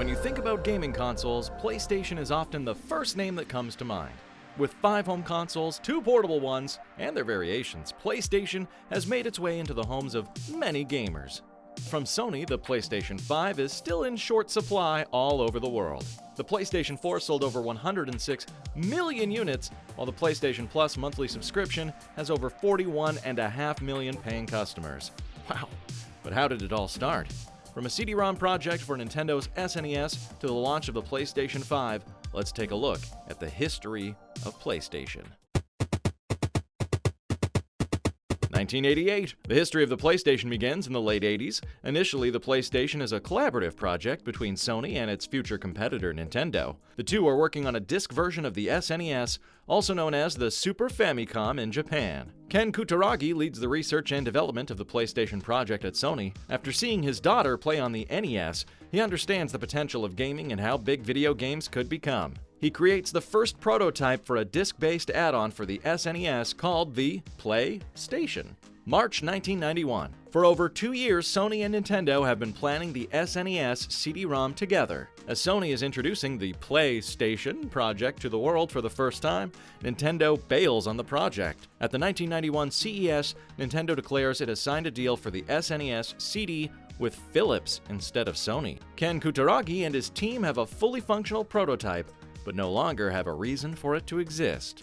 When you think about gaming consoles, PlayStation is often the first name that comes to mind. With 5 home consoles, 2 portable ones, and their variations, PlayStation has made its way into the homes of many gamers. From Sony, the PlayStation 5 is still in short supply all over the world. The PlayStation 4 sold over 106 million units, while the PlayStation Plus monthly subscription has over 41.5 million paying customers. Wow, but how did it all start? From a CD-ROM project for Nintendo's SNES to the launch of the PlayStation 5, let's take a look at the history of PlayStation. 1988. The history of the PlayStation begins in the late 80s. Initially, the PlayStation is a collaborative project between Sony and its future competitor Nintendo. The two are working on a disc version of the SNES, also known as the Super Famicom in Japan. Ken Kutaragi leads the research and development of the PlayStation project at Sony. After seeing his daughter play on the NES, he understands the potential of gaming and how big video games could become. He creates the first prototype for a disc-based add-on for the SNES called the PlayStation. March 1991. For over 2 years, Sony and Nintendo have been planning the SNES CD-ROM together. As Sony is introducing the PlayStation project to the world for the first time, Nintendo bails on the project. At the 1991 CES, Nintendo declares it has signed a deal for the SNES CD with Philips instead of Sony. Ken Kutaragi and his team have a fully functional prototype, but no longer have a reason for it to exist.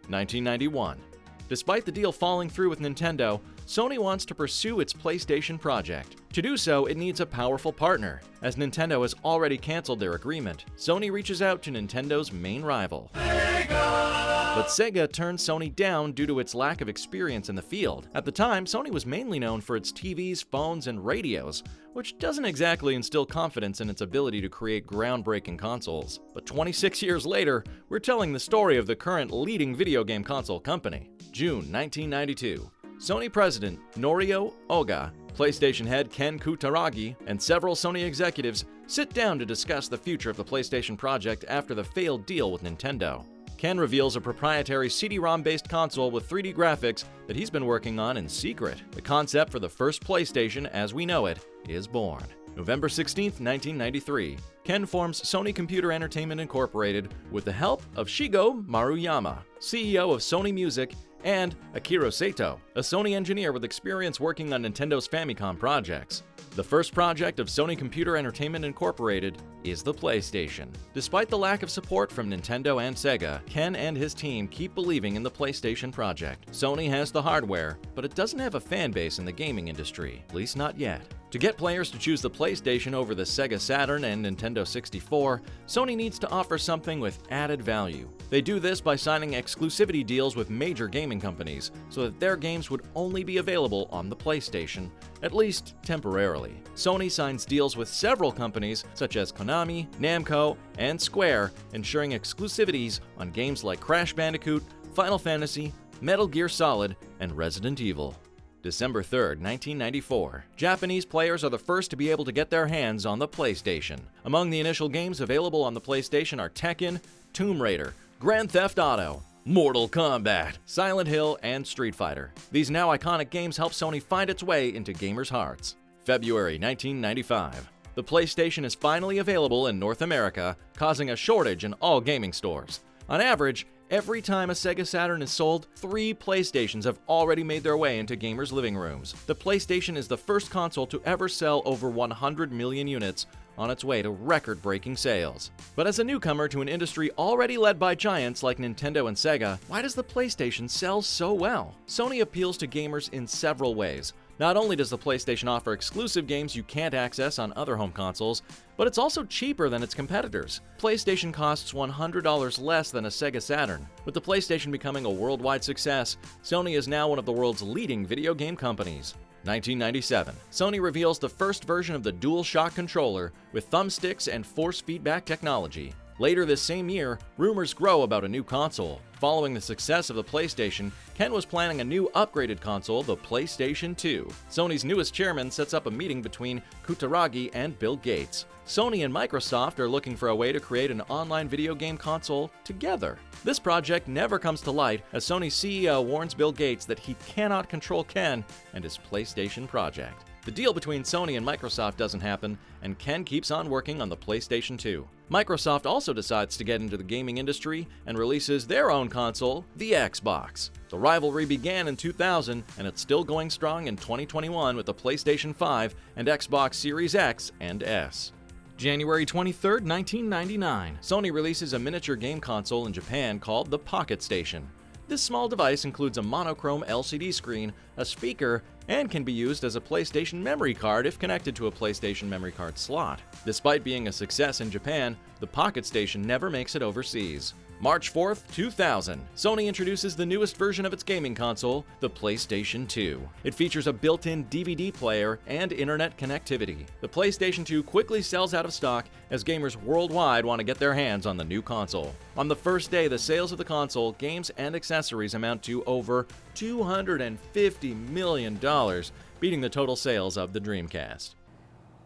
1991. Despite the deal falling through with Nintendo, Sony wants to pursue its PlayStation project. To do so, it needs a powerful partner. As Nintendo has already canceled their agreement, Sony reaches out to Nintendo's main rival. But Sega turned Sony down due to its lack of experience in the field. At the time, Sony was mainly known for its TVs, phones, and radios, which doesn't exactly instill confidence in its ability to create groundbreaking consoles. But 26 years later, we're telling the story of the current leading video game console company. June 1992. Sony president Norio Oga, PlayStation head Ken Kutaragi, and several Sony executives sit down to discuss the future of the PlayStation project after the failed deal with Nintendo. Ken reveals a proprietary CD-ROM-based console with 3D graphics that he's been working on in secret. The concept for the first PlayStation, as we know it, is born. November 16, 1993. Ken forms Sony Computer Entertainment Incorporated with the help of Shigeru Maruyama, CEO of Sony Music, and Akira Sato, a Sony engineer with experience working on Nintendo's Famicom projects. The first project of Sony Computer Entertainment Incorporated is the PlayStation. Despite the lack of support from Nintendo and Sega, Ken and his team keep believing in the PlayStation project. Sony has the hardware, but it doesn't have a fan base in the gaming industry, at least not yet. To get players to choose the PlayStation over the Sega Saturn and Nintendo 64, Sony needs to offer something with added value. They do this by signing exclusivity deals with major gaming companies so that their games would only be available on the PlayStation, at least temporarily. Sony signs deals with several companies such as Konami, Namco, and Square, ensuring exclusivities on games like Crash Bandicoot, Final Fantasy, Metal Gear Solid, and Resident Evil. December 3, 1994. Japanese players are the first to be able to get their hands on the PlayStation. Among the initial games available on the PlayStation are Tekken, Tomb Raider, Grand Theft Auto, Mortal Kombat, Silent Hill, and Street Fighter. These now iconic games help Sony find its way into gamers' hearts. February 1995. The PlayStation is finally available in North America, causing a shortage in all gaming stores. On average, every time a Sega Saturn is sold, 3 PlayStations have already made their way into gamers' living rooms. The PlayStation is the first console to ever sell over 100 million units, on its way to record-breaking sales. But as a newcomer to an industry already led by giants like Nintendo and Sega, why does the PlayStation sell so well? Sony appeals to gamers in several ways. Not only does the PlayStation offer exclusive games you can't access on other home consoles, but it's also cheaper than its competitors. PlayStation costs $100 less than a Sega Saturn. With the PlayStation becoming a worldwide success, Sony is now one of the world's leading video game companies. 1997. Sony reveals the first version of the DualShock controller with thumbsticks and force feedback technology. Later this same year, rumors grow about a new console. Following the success of the PlayStation, Ken was planning a new upgraded console, the PlayStation 2. Sony's newest chairman sets up a meeting between Kutaragi and Bill Gates. Sony and Microsoft are looking for a way to create an online video game console together. This project never comes to light as Sony's CEO warns Bill Gates that he cannot control Ken and his PlayStation project. The deal between Sony and Microsoft doesn't happen, and Ken keeps on working on the PlayStation 2. Microsoft also decides to get into the gaming industry and releases their own console, the Xbox. The rivalry began in 2000, and it's still going strong in 2021 with the PlayStation 5 and Xbox Series X and S. January 23, 1999, Sony releases a miniature game console in Japan called the Pocket Station. This small device includes a monochrome LCD screen, a speaker, and can be used as a PlayStation memory card if connected to a PlayStation memory card slot. Despite being a success in Japan, the Pocket Station never makes it overseas. March 4, 2000, Sony introduces the newest version of its gaming console, the PlayStation 2. It features a built-in DVD player and internet connectivity. The PlayStation 2 quickly sells out of stock as gamers worldwide want to get their hands on the new console. On the first day, the sales of the console, games, and accessories amount to over $250 million, beating the total sales of the Dreamcast.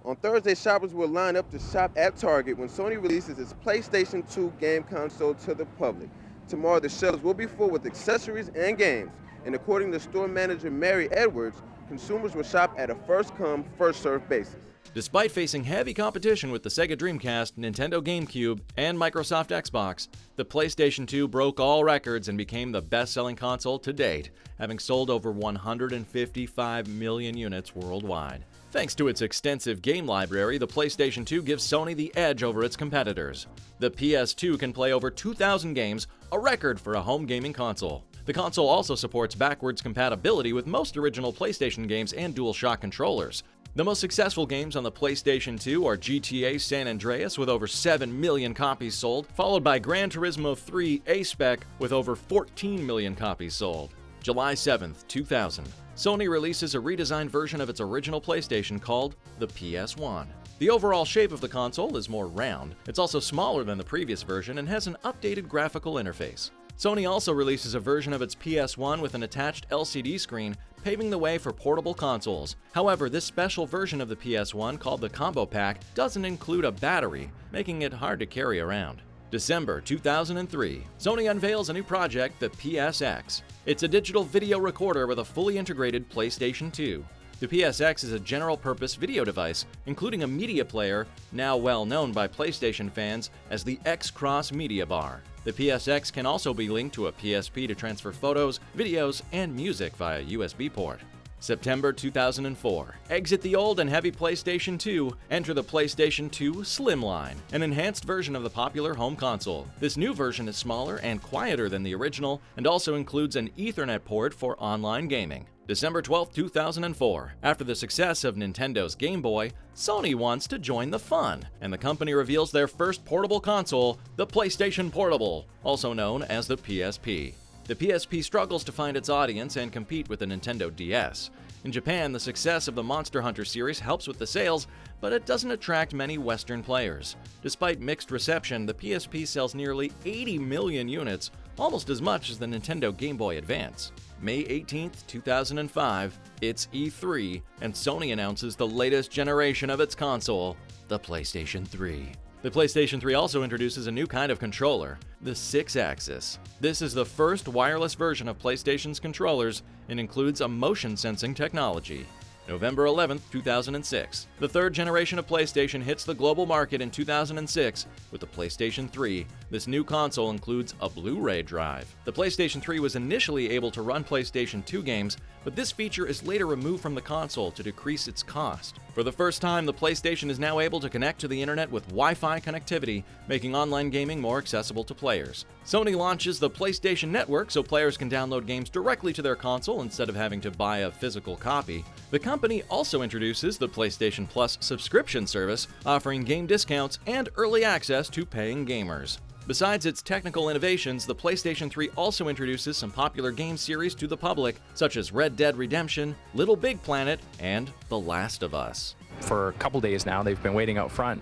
On Thursday, shoppers will line up to shop at Target when Sony releases its PlayStation 2 game console to the public. Tomorrow, the shelves will be full with accessories and games, and according to store manager Mary Edwards, consumers will shop at a first-come, first-served basis. Despite facing heavy competition with the Sega Dreamcast, Nintendo GameCube, and Microsoft Xbox, the PlayStation 2 broke all records and became the best-selling console to date, having sold over 155 million units worldwide. Thanks to its extensive game library, the PlayStation 2 gives Sony the edge over its competitors. The PS2 can play over 2,000 games, a record for a home gaming console. The console also supports backwards compatibility with most original PlayStation games and DualShock controllers. The most successful games on the PlayStation 2 are GTA San Andreas with over 7 million copies sold, followed by Gran Turismo 3 A-Spec with over 14 million copies sold. July 7, 2000. Sony releases a redesigned version of its original PlayStation called the PS1. The overall shape of the console is more round. It's also smaller than the previous version and has an updated graphical interface. Sony also releases a version of its PS1 with an attached LCD screen, paving the way for portable consoles. However, this special version of the PS1, called the Combo Pack, doesn't include a battery, making it hard to carry around. December 2003, Sony unveils a new project, the PSX. It's a digital video recorder with a fully integrated PlayStation 2. The PSX is a general-purpose video device, including a media player, now well known by PlayStation fans as the X-Cross Media Bar. The PSX can also be linked to a PSP to transfer photos, videos, and music via USB port. September 2004. Exit the old and heavy PlayStation 2, enter the PlayStation 2 Slim line, an enhanced version of the popular home console. This new version is smaller and quieter than the original and also includes an Ethernet port for online gaming. December 12, 2004. After the success of Nintendo's Game Boy, Sony wants to join the fun, and the company reveals their first portable console, the PlayStation Portable, also known as the PSP. The PSP struggles to find its audience and compete with the Nintendo DS. In Japan, the success of the Monster Hunter series helps with the sales, but it doesn't attract many Western players. Despite mixed reception, the PSP sells nearly 80 million units, almost as much as the Nintendo Game Boy Advance. May 18, 2005, it's E3, and Sony announces the latest generation of its console, the PlayStation 3. The PlayStation 3 also introduces a new kind of controller, the 6-axis. This is the first wireless version of PlayStation's controllers and includes a motion sensing technology. November 11, 2006. The third generation of PlayStation hits the global market in 2006 with the PlayStation 3. This new console includes a Blu-ray drive. The PlayStation 3 was initially able to run PlayStation 2 games, but this feature is later removed from the console to decrease its cost. For the first time, the PlayStation is now able to connect to the internet with Wi-Fi connectivity, making online gaming more accessible to players. Sony launches the PlayStation Network so players can download games directly to their console instead of having to buy a physical copy. The company also introduces the PlayStation Plus subscription service, offering game discounts and early access to paying gamers. Besides its technical innovations, the PlayStation 3 also introduces some popular game series to the public, such as Red Dead Redemption, Little Big Planet, and The Last of Us. For a couple days now, they've been waiting out front.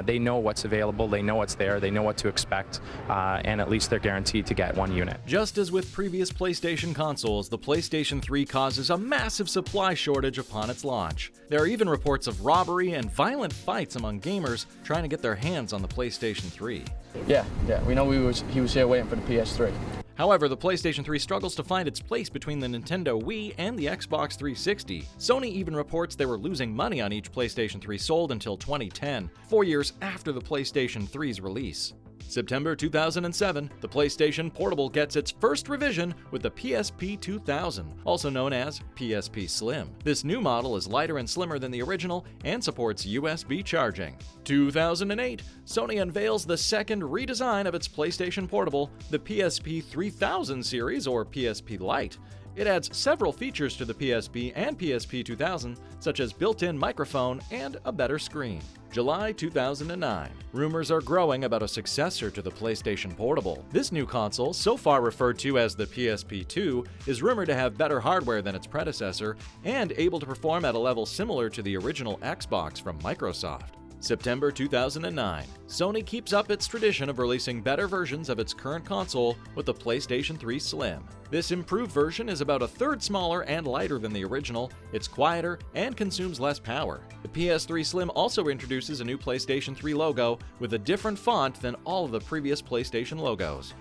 They know what's available, they know what's there, they know what to expect, and at least they're guaranteed to get one unit. Just as with previous PlayStation consoles, the PlayStation 3 causes a massive supply shortage upon its launch. There are even reports of robbery and violent fights among gamers trying to get their hands on the PlayStation 3. Yeah, we know he was here waiting for the PS3. However, the PlayStation 3 struggles to find its place between the Nintendo Wii and the Xbox 360. Sony even reports they were losing money on each PlayStation 3 sold until 2010, 4 years after the PlayStation 3's release. September 2007, the PlayStation Portable gets its first revision with the PSP 2000, also known as PSP Slim. This new model is lighter and slimmer than the original and supports USB charging. 2008, Sony unveils the second redesign of its PlayStation Portable, the PSP 3000 series or PSP Lite. It adds several features to the PSP and PSP 2000, such as built-in microphone and a better screen. July 2009. Rumors are growing about a successor to the PlayStation Portable. This new console, so far referred to as the PSP 2, is rumored to have better hardware than its predecessor and able to perform at a level similar to the original Xbox from Microsoft. September 2009. Sony keeps up its tradition of releasing better versions of its current console with the PlayStation 3 Slim. This improved version is about a third smaller and lighter than the original, it's quieter, and consumes less power. The PS3 Slim also introduces a new PlayStation 3 logo with a different font than all of the previous PlayStation logos.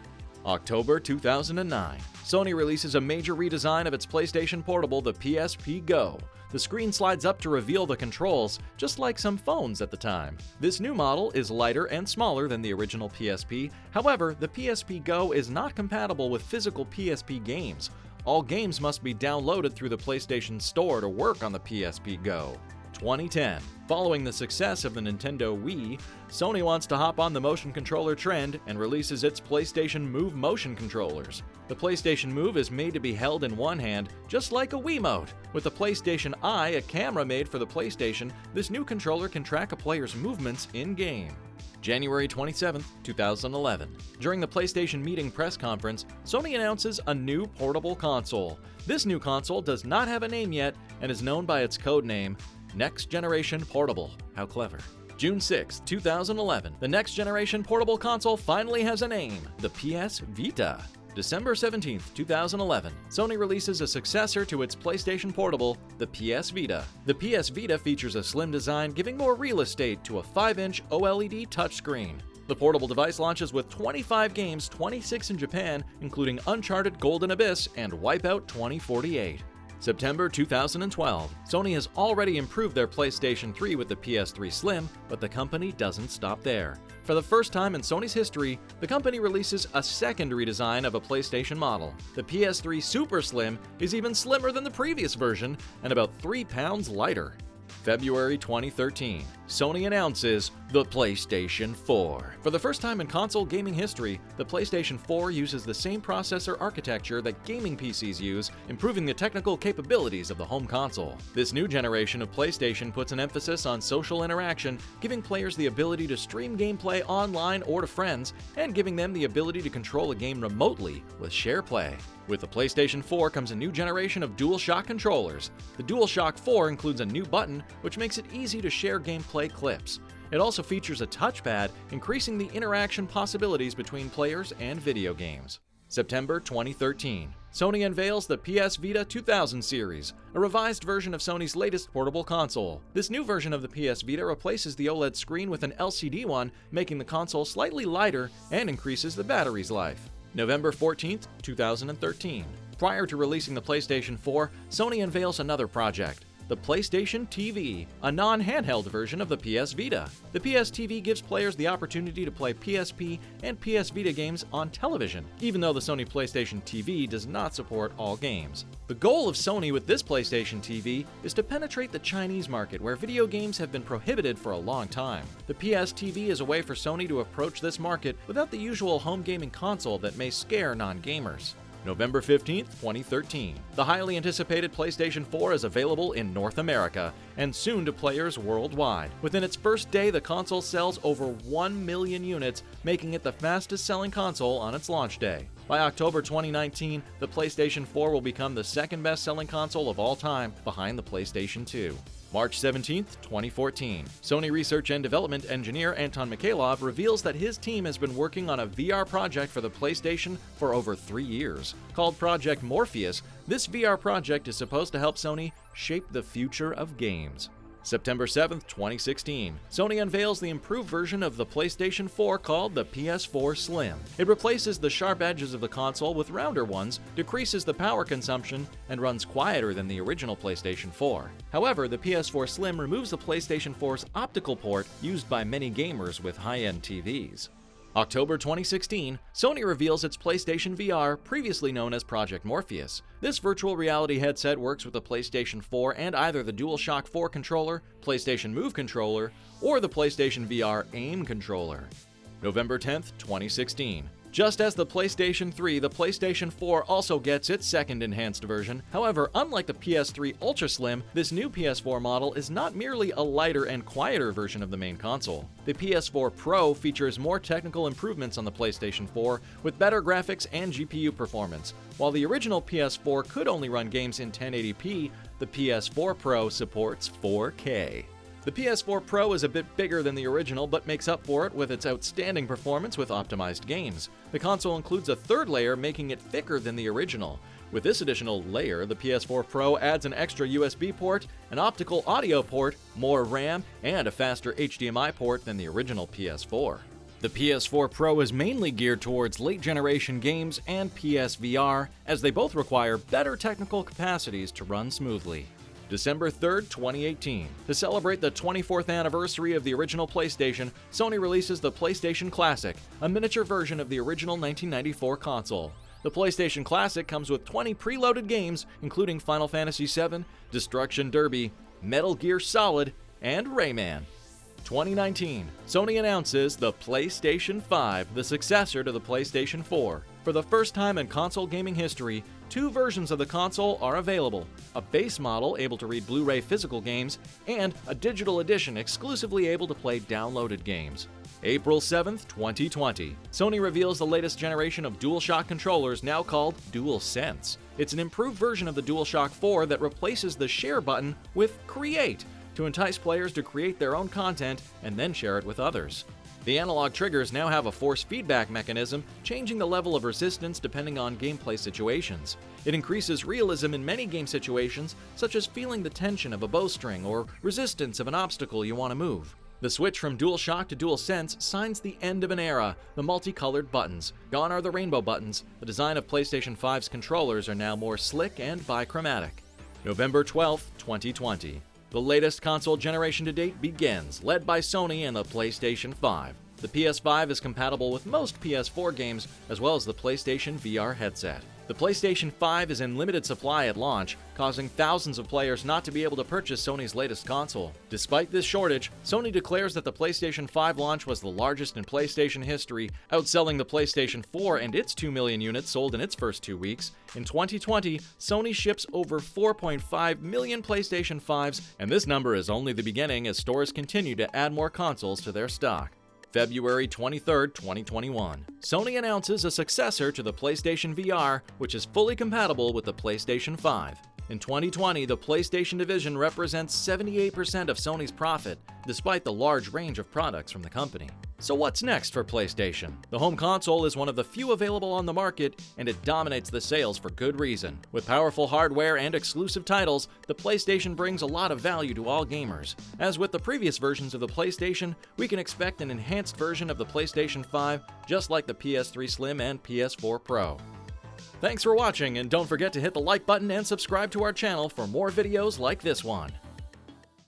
October 2009. Sony releases a major redesign of its PlayStation Portable, the PSP Go. The screen slides up to reveal the controls, just like some phones at the time. This new model is lighter and smaller than the original PSP. However, the PSP Go is not compatible with physical PSP games. All games must be downloaded through the PlayStation Store to work on the PSP Go. 2010. Following the success of the Nintendo Wii, Sony wants to hop on the motion controller trend and releases its PlayStation Move motion controllers. The PlayStation Move is made to be held in one hand, just like a Wiimote. With the PlayStation Eye, a camera made for the PlayStation, this new controller can track a player's movements in-game. January 27, 2011. During the PlayStation Meeting press conference, Sony announces a new portable console. This new console does not have a name yet and is known by its code name, Next Generation Portable. How clever. June 6, 2011. The Next Generation Portable console finally has a name, the PS Vita. December 17, 2011. Sony releases a successor to its PlayStation Portable, the PS Vita. The PS Vita features a slim design giving more real estate to a 5-inch OLED touchscreen. The portable device launches with 25 games, 26 in Japan, including Uncharted Golden Abyss and Wipeout 2048. September 2012. Sony has already improved their PlayStation 3 with the PS3 Slim, but the company doesn't stop there. For the first time in Sony's history, the company releases a second redesign of a PlayStation model. The PS3 Super Slim is even slimmer than the previous version and about 3 pounds lighter. February 2013. Sony announces the PlayStation 4. For the first time in console gaming history, the PlayStation 4 uses the same processor architecture that gaming PCs use, improving the technical capabilities of the home console. This new generation of PlayStation puts an emphasis on social interaction, giving players the ability to stream gameplay online or to friends, and giving them the ability to control a game remotely with SharePlay. With the PlayStation 4 comes a new generation of DualShock controllers. The DualShock 4 includes a new button, which makes it easy to share gameplay clips. It also features a touchpad, increasing the interaction possibilities between players and video games. September 2013. Sony unveils the PS Vita 2000 series, a revised version of Sony's latest portable console. This new version of the PS Vita replaces the OLED screen with an LCD one, making the console slightly lighter and increases the battery's life. November 14, 2013. Prior to releasing the PlayStation 4, Sony unveils another project, the PlayStation TV, a non-handheld version of the PS Vita. The PS TV gives players the opportunity to play PSP and PS Vita games on television, even though the Sony PlayStation TV does not support all games. The goal of Sony with this PlayStation TV is to penetrate the Chinese market, where video games have been prohibited for a long time. The PS TV is a way for Sony to approach this market without the usual home gaming console that may scare non-gamers. November 15, 2013. The highly anticipated PlayStation 4 is available in North America and soon to players worldwide. Within its first day, the console sells over 1 million units, making it the fastest-selling console on its launch day. By October 2019, the PlayStation 4 will become the second best-selling console of all time, behind the PlayStation 2. March 17, 2014. Sony research and development engineer Anton Mikhailov reveals that his team has been working on a VR project for the PlayStation for over 3 years. Called Project Morpheus, this VR project is supposed to help Sony shape the future of games. September 7th, 2016, Sony unveils the improved version of the PlayStation 4 called the PS4 Slim. It replaces the sharp edges of the console with rounder ones, decreases the power consumption, and runs quieter than the original PlayStation 4. However, the PS4 Slim removes the PlayStation 4's optical port used by many gamers with high-end TVs. October 2016, Sony reveals its PlayStation VR, previously known as Project Morpheus. This virtual reality headset works with the PlayStation 4 and either the DualShock 4 controller, PlayStation Move controller, or the PlayStation VR AIM controller. November 10th, 2016. Just as the PlayStation 3, the PlayStation 4 also gets its second enhanced version. However, unlike the PS3 Ultra Slim, this new PS4 model is not merely a lighter and quieter version of the main console. The PS4 Pro features more technical improvements on the PlayStation 4 with better graphics and GPU performance. While the original PS4 could only run games in 1080p, the PS4 Pro supports 4K. The PS4 Pro is a bit bigger than the original but makes up for it with its outstanding performance with optimized games. The console includes a third layer, making it thicker than the original. With this additional layer, the PS4 Pro adds an extra USB port, an optical audio port, more RAM, and a faster HDMI port than the original PS4. The PS4 Pro is mainly geared towards late-generation games and PSVR, as they both require better technical capacities to run smoothly. December 3rd, 2018. To celebrate the 24th anniversary of the original PlayStation, Sony releases the PlayStation Classic, a miniature version of the original 1994 console. The PlayStation Classic comes with 20 preloaded games, including Final Fantasy VII, Destruction Derby, Metal Gear Solid, and Rayman. 2019. Sony announces the PlayStation 5, the successor to the PlayStation 4. For the first time in console gaming history, two versions of the console are available: a base model able to read Blu-ray physical games, and a digital edition exclusively able to play downloaded games. April 7th, 2020. Sony reveals the latest generation of DualShock controllers, now called DualSense. It's an improved version of the DualShock 4 that replaces the Share button with Create, to entice players to create their own content and then share it with others. The analog triggers now have a force feedback mechanism, changing the level of resistance depending on gameplay situations. It increases realism in many game situations, such as feeling the tension of a bowstring or resistance of an obstacle you want to move. The switch from DualShock to DualSense signs the end of an era, the multicolored buttons. Gone are the rainbow buttons. The design of PlayStation 5's controllers are now more slick and bichromatic. November 12th, 2020. The latest console generation to date begins, led by Sony and the PlayStation 5. The PS5 is compatible with most PS4 games, as well as the PlayStation VR headset. The PlayStation 5 is in limited supply at launch, causing thousands of players not to be able to purchase Sony's latest console. Despite this shortage, Sony declares that the PlayStation 5 launch was the largest in PlayStation history, outselling the PlayStation 4 and its 2 million units sold in its first 2 weeks. In 2020, Sony ships over 4.5 million PlayStation 5s, and this number is only the beginning as stores continue to add more consoles to their stock. February 23, 2021. Sony announces a successor to the PlayStation VR, which is fully compatible with the PlayStation 5. In 2020, the PlayStation division represents 78% of Sony's profit, despite the large range of products from the company. So what's next for PlayStation? The home console is one of the few available on the market, and it dominates the sales for good reason. With powerful hardware and exclusive titles, the PlayStation brings a lot of value to all gamers. As with the previous versions of the PlayStation, we can expect an enhanced version of the PlayStation 5, just like the PS3 Slim and PS4 Pro. Thanks for watching, and don't forget to hit the like button and subscribe to our channel for more videos like this one.